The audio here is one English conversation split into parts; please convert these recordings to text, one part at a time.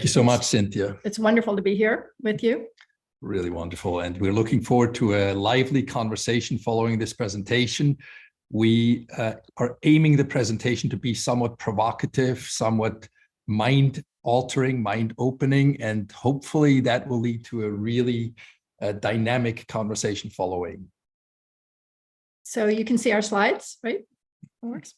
you so much, Cynthia. It's wonderful to be here with you. Really wonderful. And we're looking forward to a lively conversation following this presentation. We are aiming the presentation to be somewhat provocative, somewhat mind-altering, mind-opening, and hopefully that will lead to a really dynamic conversation following. So you can see our slides, right? That works.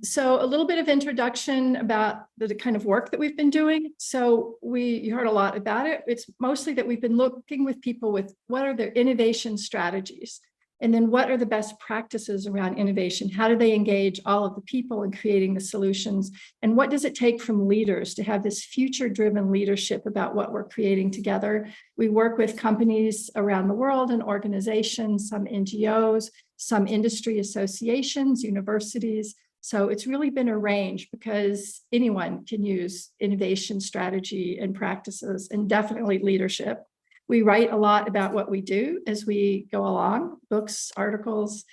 So a little bit of introduction about the kind of work that we've been doing. So you heard a lot about it. It's mostly that we've been looking with people with what are their innovation strategies, and then what are the best practices around innovation? How do they engage all of the people in creating the solutions? And what does it take from leaders to have this future-driven leadership about what we're creating together? We work with companies around the world and organizations, some NGOs, some industry associations, universities. So it's really been a range because anyone can use innovation strategy and practices, and definitely leadership. We write a lot about what we do as we go along, books, articles,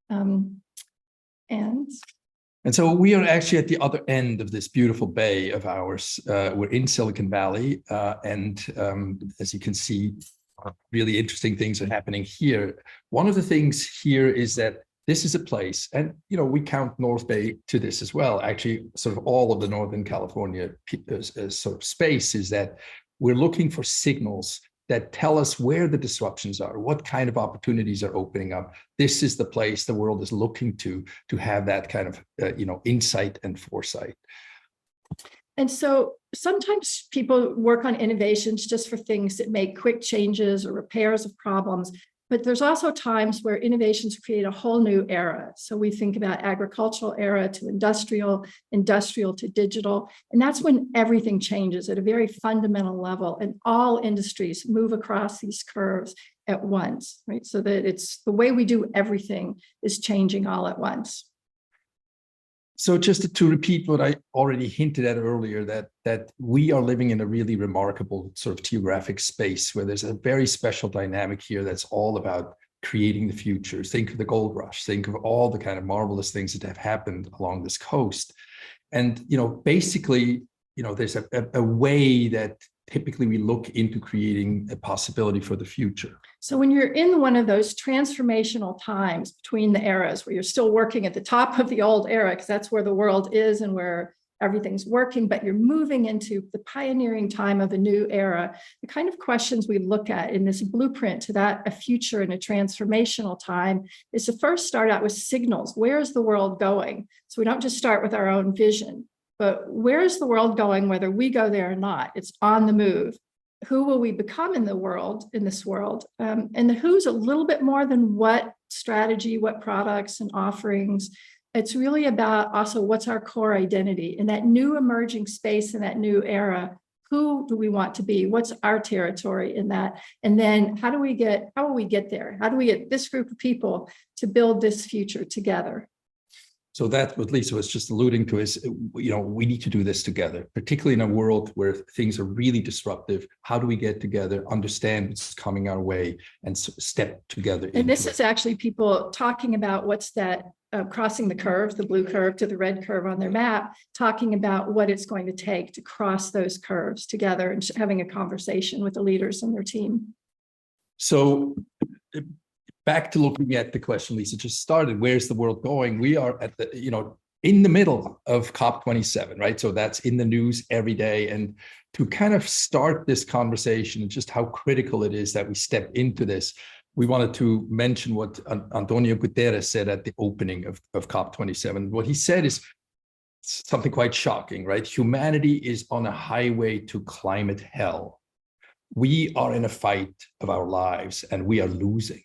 and so we are actually at the other end of this beautiful bay of ours. We're in Silicon Valley, and as you can see, really interesting things are happening here. One of the things here is that this is a place, and we count North Bay to this as well. Actually, sort of all of the Northern California sort of space is that we're looking for signals that tell us where the disruptions are, what kind of opportunities are opening up. This is the place the world is looking to have that kind of insight and foresight. And so sometimes people work on innovations just for things that make quick changes or repairs of problems, but there's also times where innovations create a whole new era. So we think about agricultural era to industrial to digital, and that's when everything changes at a very fundamental level, and all industries move across these curves at once, right? So that it's the way we do everything is changing all at once. So just to repeat what I already hinted at earlier, that we are living in a really remarkable sort of geographic space where there's a very special dynamic here that's all about creating the future. Think of the gold rush, think of all the kind of marvelous things that have happened along this coast. And, basically, there's a way that typically we look into creating a possibility for the future. So when you're in one of those transformational times between the eras where you're still working at the top of the old era, because that's where the world is and where everything's working, but you're moving into the pioneering time of a new era, the kind of questions we look at in this blueprint to that, a future and a transformational time, is to first start out with signals. Where is the world going? So we don't just start with our own vision, but where is the world going, whether we go there or not? It's on the move. Who will we become in this world? And the who's a little bit more than what strategy, what products and offerings. It's really about also what's our core identity in that new emerging space, in that new era. Who do we want to be? What's our territory in that? And then how will we get there? How do we get this group of people to build this future together? So that's what Lisa was just alluding to is, we need to do this together, particularly in a world where things are really disruptive. How do we get together, understand what's coming our way, and step together? And this is actually people talking about what's that crossing the curve, the blue curve to the red curve on their map, talking about what it's going to take to cross those curves together and having a conversation with the leaders and their team. So back to looking at the question Lisa just started, where's the world going? We are at the, in the middle of COP27, right? So that's in the news every day. And to kind of start this conversation and just how critical it is that we step into this, we wanted to mention what Antonio Guterres said at the opening of COP27. What he said is something quite shocking, right? Humanity is on a highway to climate hell. We are in a fight of our lives and we are losing.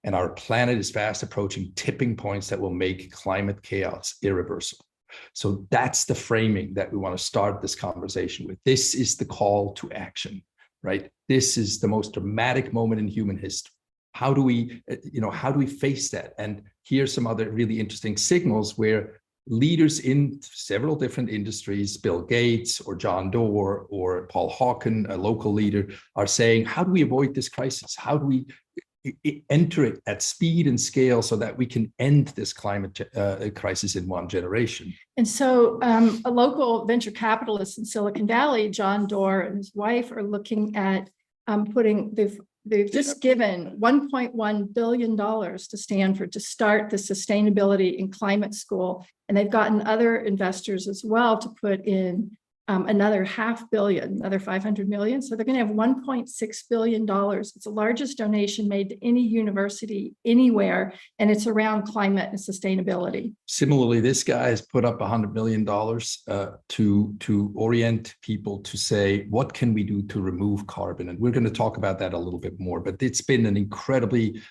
And our planet is fast approaching tipping points that will make climate chaos irreversible. So that's the framing that we want to start this conversation with. This is the call to action, right? This is the most dramatic moment in human history. How do we face that? And here's some other really interesting signals where leaders in several different industries, Bill Gates or John Doerr or Paul Hawken, a local leader, are saying, how do we avoid this crisis? How do we enter it at speed and scale so that we can end this climate crisis in one generation. And so a local venture capitalist in Silicon Valley, John Doerr and his wife, are looking at they've just given $1.1 billion to Stanford to start the sustainability and climate school. And they've gotten other investors as well to put in another $500 million, another 500 million. So they're going to have $1.6 billion. It's the largest donation made to any university anywhere, and it's around climate and sustainability. Similarly, this guy has put up $100 million to orient people to say, what can we do to remove carbon? And we're going to talk about that a little bit more, but it's been an incredibly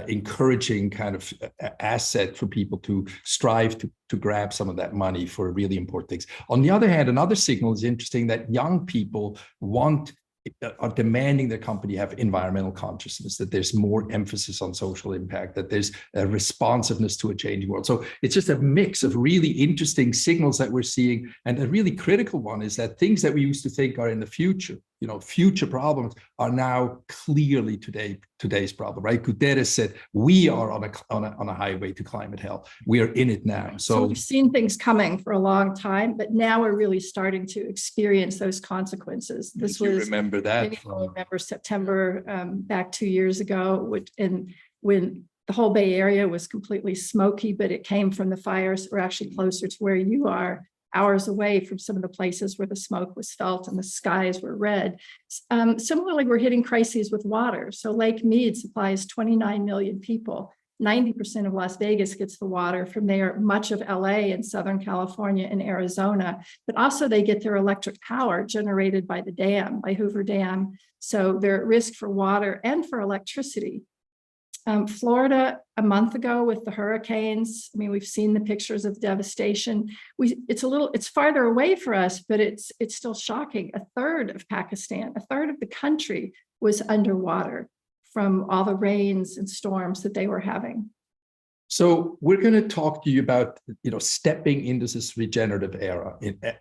encouraging kind of asset for people to strive to grab some of that money for really important things. On the other hand, another signal is interesting that young people are demanding their company have environmental consciousness, that there's more emphasis on social impact, that there's a responsiveness to a changing world. So it's just a mix of really interesting signals that we're seeing. And a really critical one is that things that we used to think are in the future, future problems, are now clearly today's problem, right? Guterres said, we are on a highway to climate hell. We are in it now. So we've seen things coming for a long time, but now we're really starting to experience those consequences. This was, remember that? Maybe you'll remember September back 2 years ago, and when the whole Bay Area was completely smoky, but it came from the fires that were actually closer to where you are, hours away from some of the places where the smoke was felt and the skies were red. Similarly, we're hitting crises with water. So Lake Mead supplies 29 million people. 90% of Las Vegas gets the water from there, much of LA and Southern California and Arizona, but also they get their electric power generated by the dam, by Hoover Dam. So they're at risk for water and for electricity. Florida, a month ago with the hurricanes, I mean, we've seen the pictures of devastation. It's farther away for us, but it's still shocking. A third of Pakistan, a third of the country was underwater from all the rains and storms that they were having. So we're going to talk to you about, stepping into this regenerative era,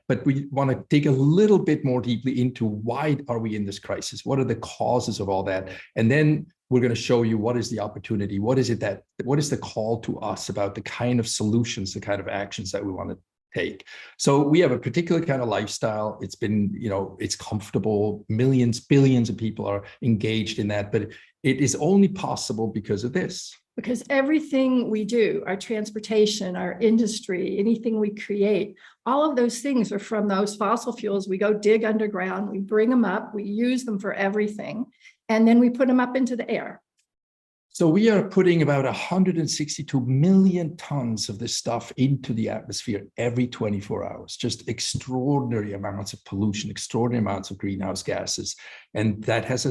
but we want to dig a little bit more deeply into why are we in this crisis? What are the causes of all that? And then we're going to show you what is the opportunity, what is the call to us about the kind of solutions, the kind of actions that we want to take. So we have a particular kind of lifestyle. It's been, it's comfortable. Millions, billions of people are engaged in that, but it is only possible because of this. Because everything we do, our transportation, our industry, anything we create, all of those things are from those fossil fuels. We go dig underground, we bring them up, we use them for everything, and then we put them up into the air. So we are putting about 162 million tons of this stuff into the atmosphere every 24 hours, just extraordinary amounts of pollution, extraordinary amounts of greenhouse gases. And that has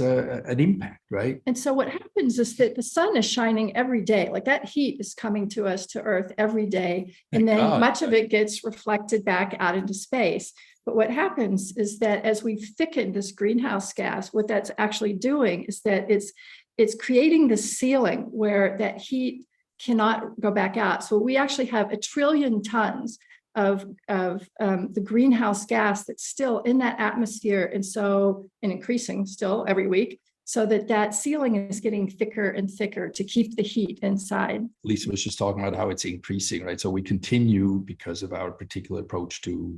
an impact, right? And so what happens is that the sun is shining every day, like that heat is coming to us to Earth every day. And then much of it gets reflected back out into space. But what happens is that as we thicken this greenhouse gas, what that's actually doing is that it's creating this ceiling where that heat cannot go back out. So we actually have 1 trillion tons of the greenhouse gas that's still in that atmosphere, and increasing still every week, so that ceiling is getting thicker and thicker to keep the heat inside. Lisa was just talking about how it's increasing, right? So we continue, because of our particular approach to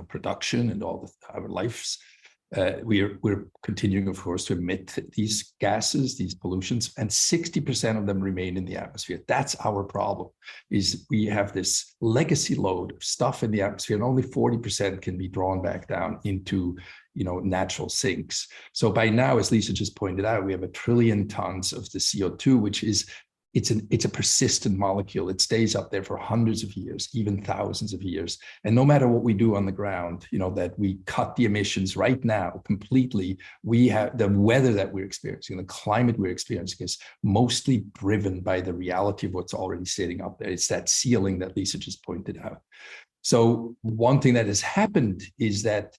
production and all our lives. We're continuing, of course, to emit these gases, these pollutions, and 60% of them remain in the atmosphere. That's our problem, is we have this legacy load of stuff in the atmosphere, and only 40% can be drawn back down into natural sinks. So by now, as Lisa just pointed out, we have 1 trillion tons of the CO2, which is it's a persistent molecule. It stays up there for hundreds of years, even thousands of years. And no matter what we do on the ground, that we cut the emissions right now completely, we have the weather that we're experiencing, the climate we're experiencing is mostly driven by the reality of what's already sitting up there. It's that ceiling that Lisa just pointed out. So one thing that has happened is that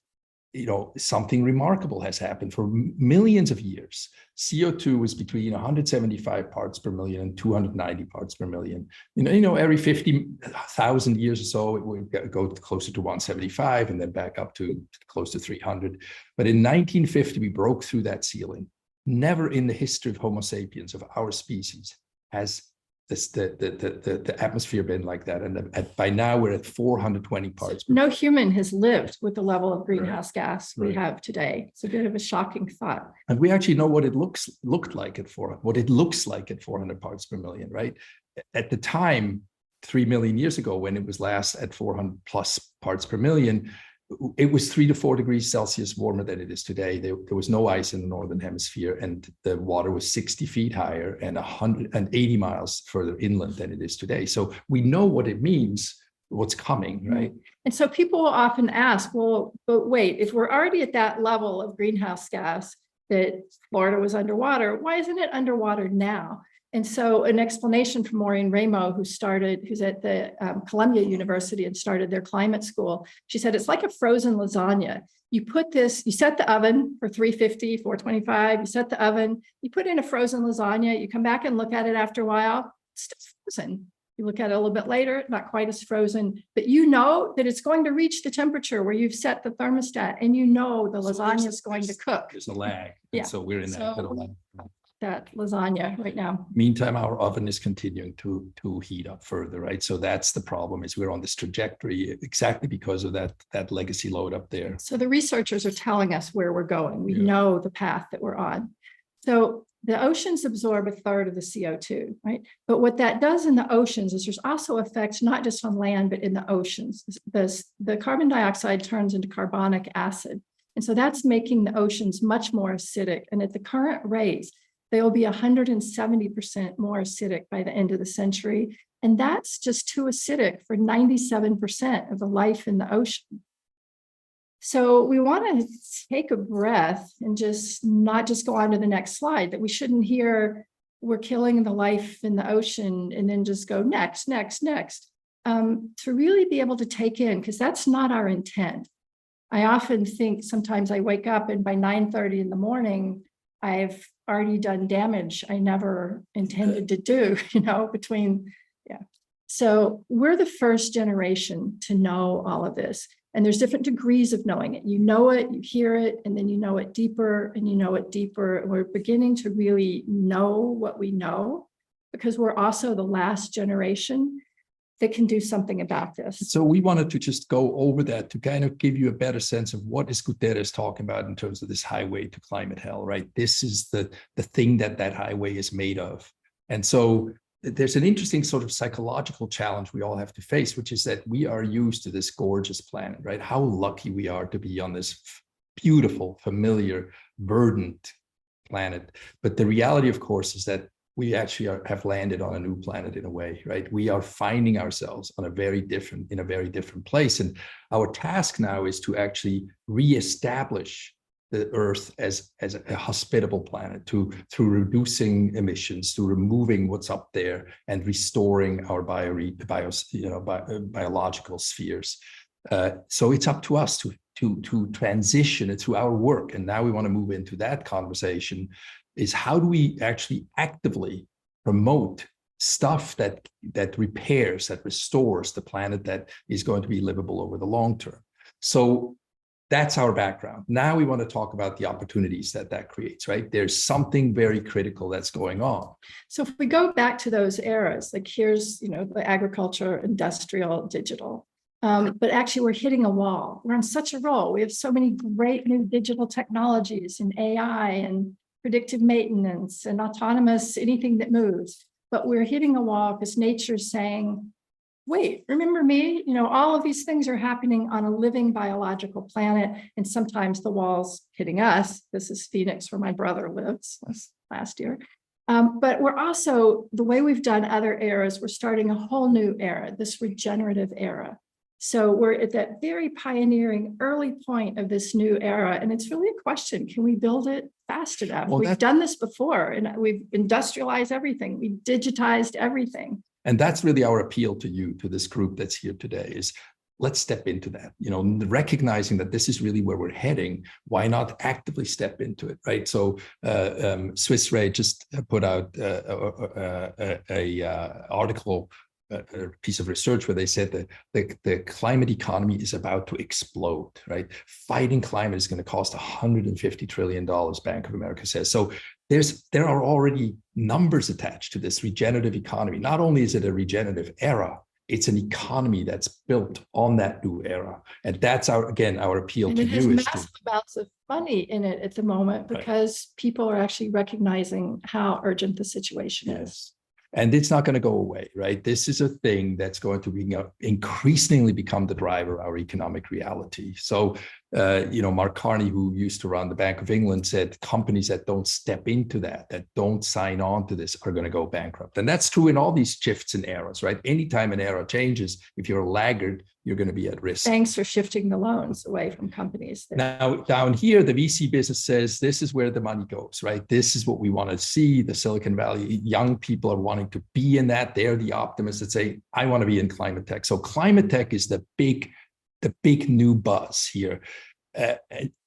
something remarkable has happened. For millions of years, CO2 was between 175 parts per million and 290 parts per million. Every 50,000 years or so, it would go closer to 175 and then back up to close to 300. But in 1950, we broke through that ceiling. never in the history of Homo sapiens, of our species, has the atmosphere been like that. And by now we're at 420 parts. No human has lived with the level of greenhouse gas we have today. It's a bit of a shocking thought. And we actually know what it looked like at 400 parts per million, right? At the time, 3 million years ago, when it was last at 400 plus parts per million, it was 3 to 4 degrees Celsius warmer than it is today. There was no ice in the northern hemisphere, and the water was 60 feet higher and 180 miles further inland than it is today. So we know what it means, what's coming, right? And so people will often ask, well, but wait, if we're already at that level of greenhouse gas that Florida was underwater, why isn't it underwater now? And so an explanation from Maureen Ramo, who's at the Columbia University and started their climate school. She said, it's like a frozen lasagna. You set the oven for 350, 425, you set the oven, you put in a frozen lasagna, you come back and look at it after a while, it's still frozen. You look at it a little bit later, not quite as frozen, but you know that it's going to reach the temperature where you've set the thermostat, and you know the lasagna is going to cook. There's a lag. Yeah. So we're in that little lag. That lasagna right now. Meantime, our oven is continuing to heat up further, right? So that's the problem, is we're on this trajectory exactly because of that legacy load up there. So the researchers are telling us where we're going. We know the path that we're on. So the oceans absorb a third of the CO2, right? But what that does in the oceans is there's also effects not just on land, but in the oceans. The carbon dioxide turns into carbonic acid. And so that's making the oceans much more acidic. And at the current rates, they will be 170% more acidic by the end of the century. And that's just too acidic for 97% of the life in the ocean. So we want to take a breath and not just go on to the next slide, that we shouldn't hear we're killing the life in the ocean and then just go next. To really be able to take in, because that's not our intent. I often think sometimes I wake up and by 9:30 in the morning, I've already done damage I never intended to do, So we're the first generation to know all of this. And there's different degrees of knowing it. You know it, you hear it, and then you know it deeper, and you know it deeper. We're beginning to really know what we know, because we're also the last generation that can do something about this. So we wanted to just go over that to kind of give you a better sense of what is Guterres talking about in terms of this highway to climate hell, right? This is the thing that highway is made of. And so there's an interesting sort of psychological challenge we all have to face, which is that we are used to this gorgeous planet, right? How lucky we are to be on this beautiful, familiar, verdant planet. But the reality, of course, is that we actually have landed on a new planet in a way, right? We are finding ourselves in a very different place. And our task now is to actually reestablish the Earth as a hospitable planet through reducing emissions, to removing what's up there and restoring our biological spheres. So it's up to us to transition it through our work. And now we want to move into that conversation, is how do we actually actively promote stuff that repairs, that restores the planet that is going to be livable over the long term. So that's our background. Now we want to talk about the opportunities that creates, right? There's something very critical that's going on. So if we go back to those eras, like here's, the agriculture, industrial, digital, but actually we're hitting a wall. We're on such a roll. We have so many great new digital technologies and AI and predictive maintenance and autonomous, anything that moves, but we're hitting a wall because nature's saying, wait, remember me? All of these things are happening on a living biological planet, and sometimes the wall's hitting us. This is Phoenix, where my brother lives last year. But we're also, the way we've done other eras, we're starting a whole new era, this regenerative era. So we're at that very pioneering early point of this new era. And it's really a question, can we build it fast enough? Well, we've done this before, and we've industrialized everything. We've digitized everything. And that's really our appeal to you, to this group that's here today, is let's step into that, recognizing that this is really where we're heading. Why not actively step into it, right? So Swiss Re just put out a article, a piece of research where they said that the climate economy is about to explode, right? Fighting climate is going to cost $150 trillion, Bank of America says. So there are already numbers attached to this regenerative economy. Not only is it a regenerative era, it's an economy that's built on that new era. And that's our appeal And to it has you is massive amounts of money in it at the moment because people are actually recognizing how urgent the situation is. And it's not going to go away, right? This is a thing that's going to be increasingly become the driver of our economic reality. So, Mark Carney, who used to run the Bank of England, said companies that don't step into that don't sign on to this are going to go bankrupt. And that's true in all these shifts and eras, right? Anytime an era changes, if you're a laggard, you're going to be at risk. Banks are shifting the loans away from companies. Now, down here, the VC business says this is where the money goes, right? This is what we want to see. The Silicon Valley young people are wanting to be in that. They're the optimists that say, I want to be in climate tech. So climate tech is the big new buzz here.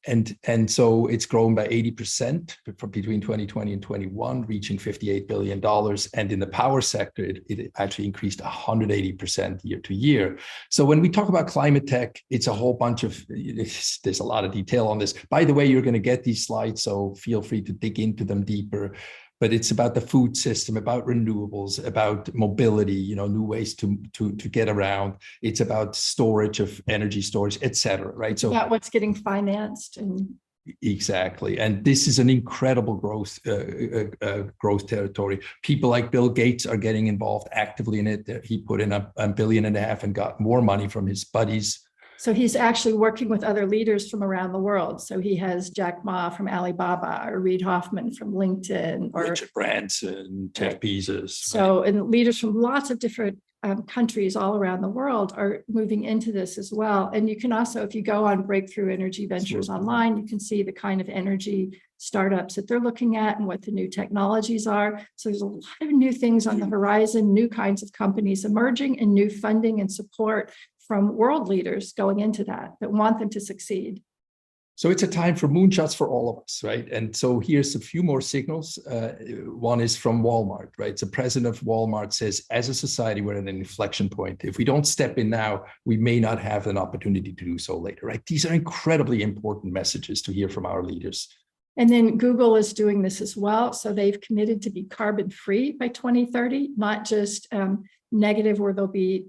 And so it's grown by 80% from between 2020 and 21, reaching $58 billion. And in the power sector, it actually increased 180% year to year. So when we talk about climate tech, it's a whole bunch of, there's a lot of detail on this. By the way, you're going to get these slides, so feel free to dig into them deeper. But it's about the food system, about renewables, about mobility, new ways to get around. It's about storage of energy storage, et cetera, right? So about what's getting financed. And exactly. And this is an incredible growth territory. People like Bill Gates are getting involved actively in it. He put in $1.5 billion and got more money from his buddies. So he's actually working with other leaders from around the world. So he has Jack Ma from Alibaba, or Reid Hoffman from LinkedIn, or Richard Branson, Jeff Bezos. So, right. And leaders from lots of different countries all around the world are moving into this as well. And you can also, if you go on Breakthrough Energy Ventures online, you can see the kind of energy startups that they're looking at and what the new technologies are. So there's a lot of new things on the horizon, new kinds of companies emerging, and new funding and support from world leaders going into that want them to succeed. So it's a time for moonshots for all of us, right? And so here's a few more signals. One is from Walmart, right? The president of Walmart says, as a society, we're at an inflection point. If we don't step in now, we may not have an opportunity to do so later, right? These are incredibly important messages to hear from our leaders. And then Google is doing this as well. So they've committed to be carbon free by 2030, not just negative where they'll be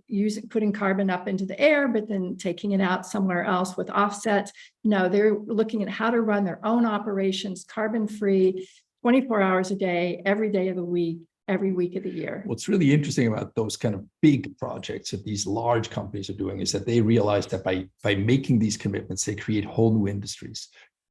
putting carbon up into the air, but then taking it out somewhere else with offsets. No, they're looking at how to run their own operations carbon free, 24 hours a day, every day of the week, every week of the year. What's really interesting about those kind of big projects that these large companies are doing is that they realize that by making these commitments, they create whole new industries,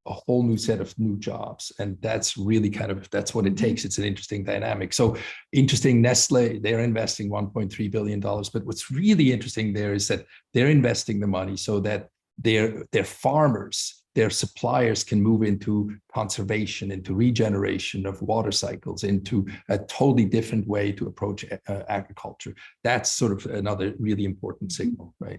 a whole new set of new jobs. And that's really that's what it takes. It's an interesting dynamic. So interesting, Nestle, they're investing $1.3 billion. But what's really interesting there is that they're investing the money so that their farmers, their suppliers can move into conservation, into regeneration of water cycles, into a totally different way to approach agriculture. That's sort of another really important signal, right?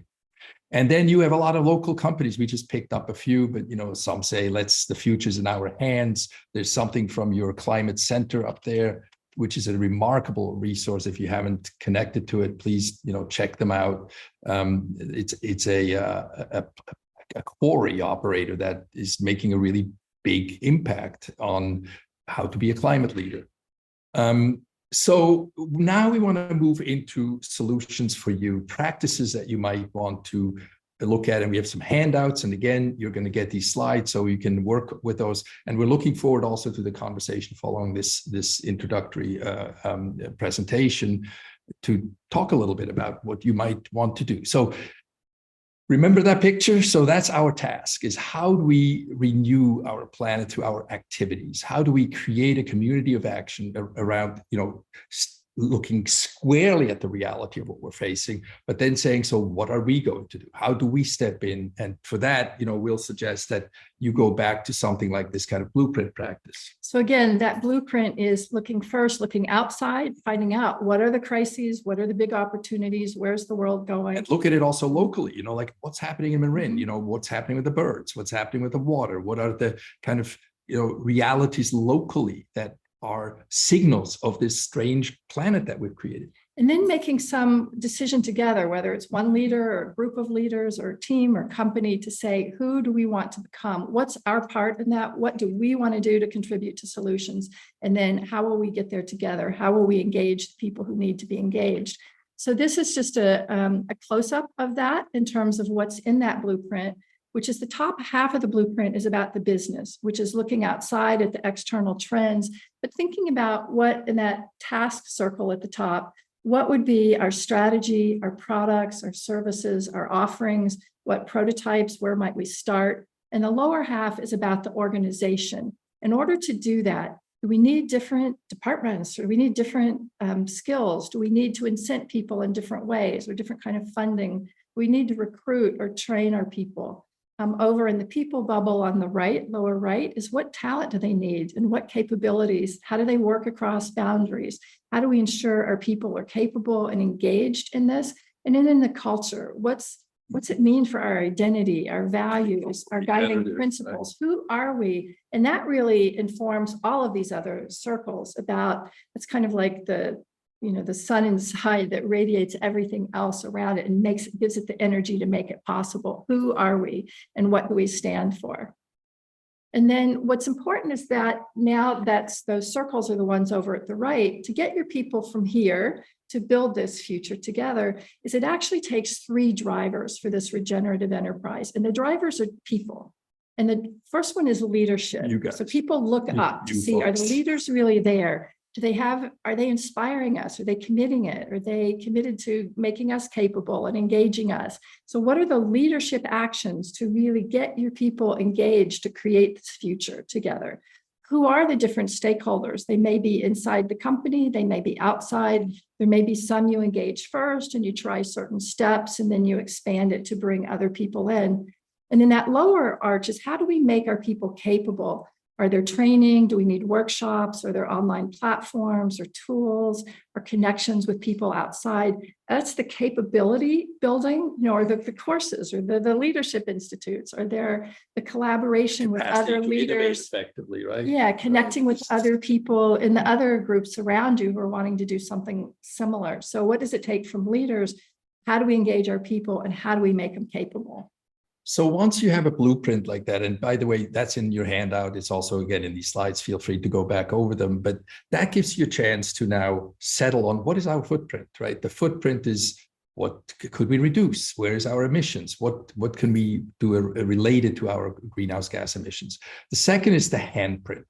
And then you have a lot of local companies. We just picked up a few, but some say the future's in our hands. There's something from your climate center up there, which is a remarkable resource. If you haven't connected to it, please check them out. It's a quarry operator that is making a really big impact on how to be a climate leader. So now we want to move into solutions for you, practices that you might want to look at. And we have some handouts. And again, you're going to get these slides so you can work with those. And we're looking forward also to the conversation following this introductory presentation to talk a little bit about what you might want to do. So remember that picture? So that's our task, is how do we renew our planet through our activities? How do we create a community of action around, looking squarely at the reality of what we're facing, but then saying, so what are we going to do? How do we step in? And for that, we'll suggest that you go back to something like this kind of blueprint practice. So again, that blueprint is looking outside, finding out what are the crises, what are the big opportunities, where's the world going? And look at it also locally, like what's happening in Marin, what's happening with the birds, what's happening with the water, what are the kind of, realities locally that are signals of this strange planet that we've created. And then making some decision together, whether it's one leader or a group of leaders or a team or company, to say, who do we want to become? What's our part in that? What do we want to do to contribute to solutions? And then how will we get there together? How will we engage the people who need to be engaged? So this is just a close-up of that in terms of what's in that blueprint, which is the top half of the blueprint is about the business, which is looking outside at the external trends, but thinking about what in that task circle at the top, what would be our strategy, our products, our services, our offerings, what prototypes, where might we start? And the lower half is about the organization. In order to do that, do we need different departments? Or do we need different skills? Do we need to incent people in different ways or different kind of funding? We need to recruit or train our people. Over in the people bubble on the right, lower right, is what talent do they need and what capabilities? How do they work across boundaries? How do we ensure our people are capable and engaged in this? And then in the culture, what's it mean for our identity, our values, our guiding principles? Who are we? And that really informs all of these other circles about, it's kind of like the sun inside that radiates everything else around it and gives it the energy to make it possible. Who are we and what do we stand for? And then what's important is that now those circles are the ones over at the right, to get your people from here to build this future together, is it actually takes 3 drivers for this regenerative enterprise. And the drivers are people. And the first one is leadership. So people look up to see, are the leaders really there? Are they inspiring us? Are they committing it? Are they committed to making us capable and engaging us? So what are the leadership actions to really get your people engaged to create this future together? Who are the different stakeholders? They may be inside the company, they may be outside. There may be some you engage first and you try certain steps and then you expand it to bring other people in. And then that lower arch is, how do we make our people capable? Are there training? Do we need workshops? Are there online platforms or tools or connections with people outside? That's the capability building, or the courses or the leadership institutes. Are there the collaboration with other leaders? Effectively, right? Yeah, connecting with other people in the other groups around you who are wanting to do something similar. So what does it take from leaders? How do we engage our people and how do we make them capable? So once you have a blueprint like that, and by the way, that's in your handout, it's also again in these slides, feel free to go back over them, but that gives you a chance to now settle on what is our footprint, right? The footprint is, what could we reduce? Where is our emissions? What can we do related to our greenhouse gas emissions? The second is the handprint.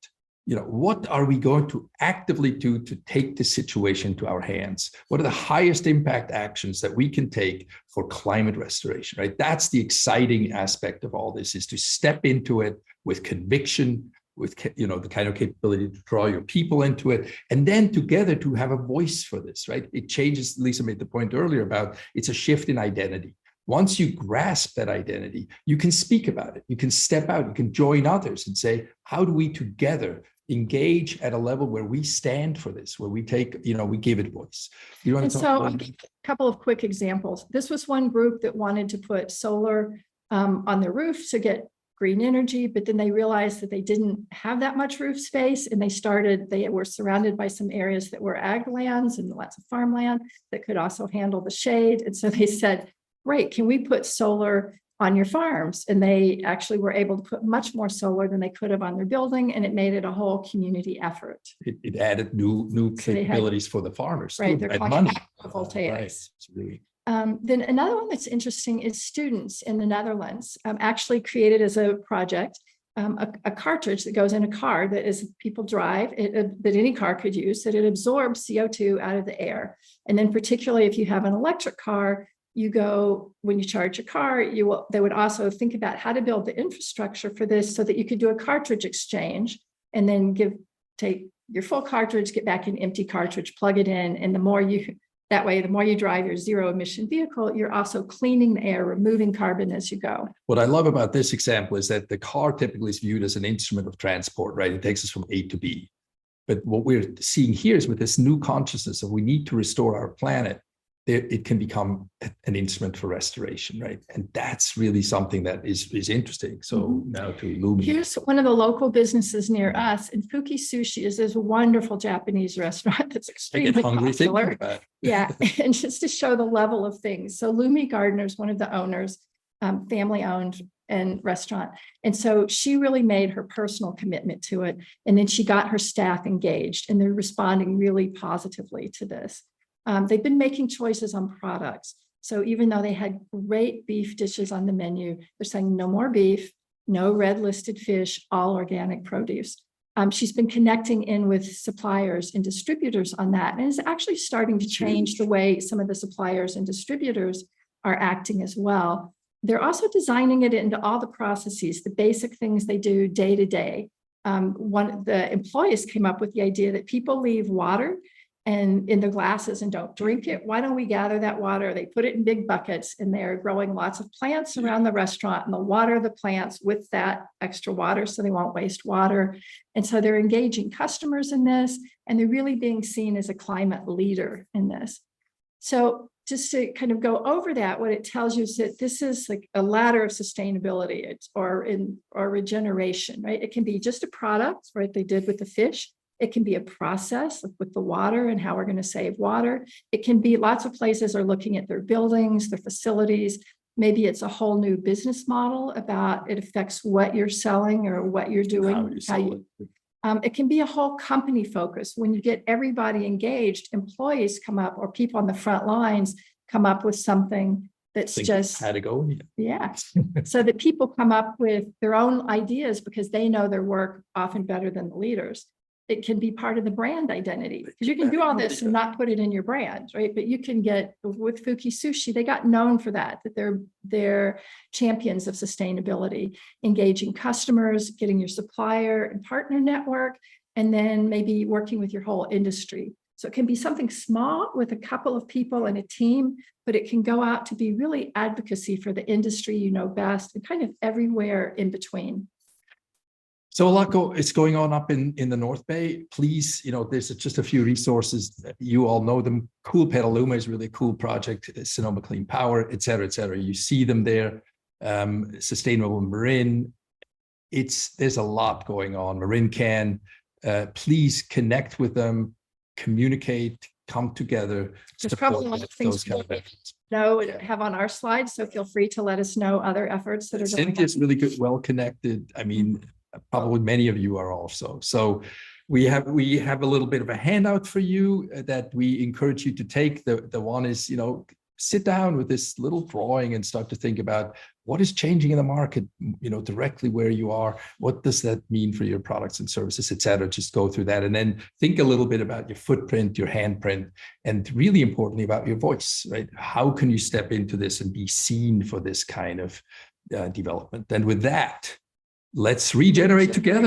What are we going to actively do to take the situation to our hands? What are the highest impact actions that we can take for climate restoration, right? That's the exciting aspect of all this, is to step into it with conviction, with the kind of capability to draw your people into it, and then together to have a voice for this, right? It changes, Lisa made the point earlier about, it's a shift in identity. Once you grasp that identity, you can speak about it. You can step out, you can join others and say, how do we together engage at a level where we stand for this, where we take, we give it voice. You want to talk about a couple of quick examples. This was one group that wanted to put solar on their roof to get green energy, but then they realized that they didn't have that much roof space, and they were surrounded by some areas that were ag lands and lots of farmland that could also handle the shade. And so they said, great, can we put solar on your farms? And they actually were able to put much more solar than they could have on their building, and it made it a whole community effort. It added new capabilities for the farmers. Right, they're calling it voltaics. Right. Then another one that's interesting is students in the Netherlands actually created as a project a cartridge that goes in a car that, as people drive, that any car could use, that it absorbs CO2 out of the air. And then particularly if you have an electric car, when you charge your car, they would also think about how to build the infrastructure for this so that you could do a cartridge exchange and then take your full cartridge, get back an empty cartridge, plug it in. And the more you drive your zero emission vehicle, you're also cleaning the air, removing carbon as you go. What I love about this example is that the car typically is viewed as an instrument of transport, right? It takes us from A to B. But what we're seeing here is with this new consciousness of we need to restore our planet, it can become an instrument for restoration, right? And that's really something that is interesting. So now to Lumi. Here's one of the local businesses near us, and Fuki Sushi is this wonderful Japanese restaurant that's extremely popular. Yeah, and just to show the level of things. So Lumi Gardner is one of the owners, family-owned and restaurant. And so she really made her personal commitment to it. And then she got her staff engaged, and they're responding really positively to this. They've been making choices on products. So even though they had great beef dishes on the menu, they're saying no more beef, no red listed fish, all organic produce. She's been connecting in with suppliers and distributors on that, and is actually starting to change the way some of the suppliers and distributors are acting as well. They're also designing it into all the processes, the basic things they do day to day. One of the employees came up with the idea that people leave water and in their glasses and don't drink it. Why don't we gather that water? They put it in big buckets, and they're growing lots of plants around the restaurant, and they'll water the plants with that extra water so they won't waste water. And so they're engaging customers in this, and they're really being seen as a climate leader in this. So just to kind of go over that, what it tells you is that this is like a ladder of sustainability, or regeneration, right? It can be just a product, right? They did with the fish. It can be a process with the water and how we're going to save water. It can be lots of places are looking at their buildings, their facilities. Maybe it's a whole new business model about it affects what you're selling or what you're doing. It can be a whole company focus. When you get everybody engaged, employees come up, or people on the front lines come up with something that's just Patagonia. Yeah. So that people come up with their own ideas because they know their work often better than the leaders. It can be part of the brand identity, because you can do all this and not put it in your brand, right? But you can get, with Fuki Sushi, they got known for that they're champions of sustainability, engaging customers, getting your supplier and partner network, and then maybe working with your whole industry. So it can be something small with a couple of people and a team, but it can go out to be really advocacy for the industry you know best, and kind of everywhere in between. So a lot is going on up in the North Bay. Please, there's just a few resources. You all know them. Cool Petaluma is really a cool project. Sonoma Clean Power, et cetera, et cetera. You see them there. Sustainable Marin. There's a lot going on. Marin Can. Please connect with them, communicate, come together. There's probably a lot of things kind of efforts. Have on our slides, so feel free to let us know other efforts that are going on. Cynthia's really good, well connected. I mean, probably many of you are also. So we have a little bit of a handout for you that we encourage you to take. The one is, sit down with this little drawing and start to think about what is changing in the market, directly where you are. What does that mean for your products and services, et cetera? Just go through that, and then think a little bit about your footprint, your handprint, and really importantly about your voice, right? How can you step into this and be seen for this kind of development? And with that, let's regenerate together.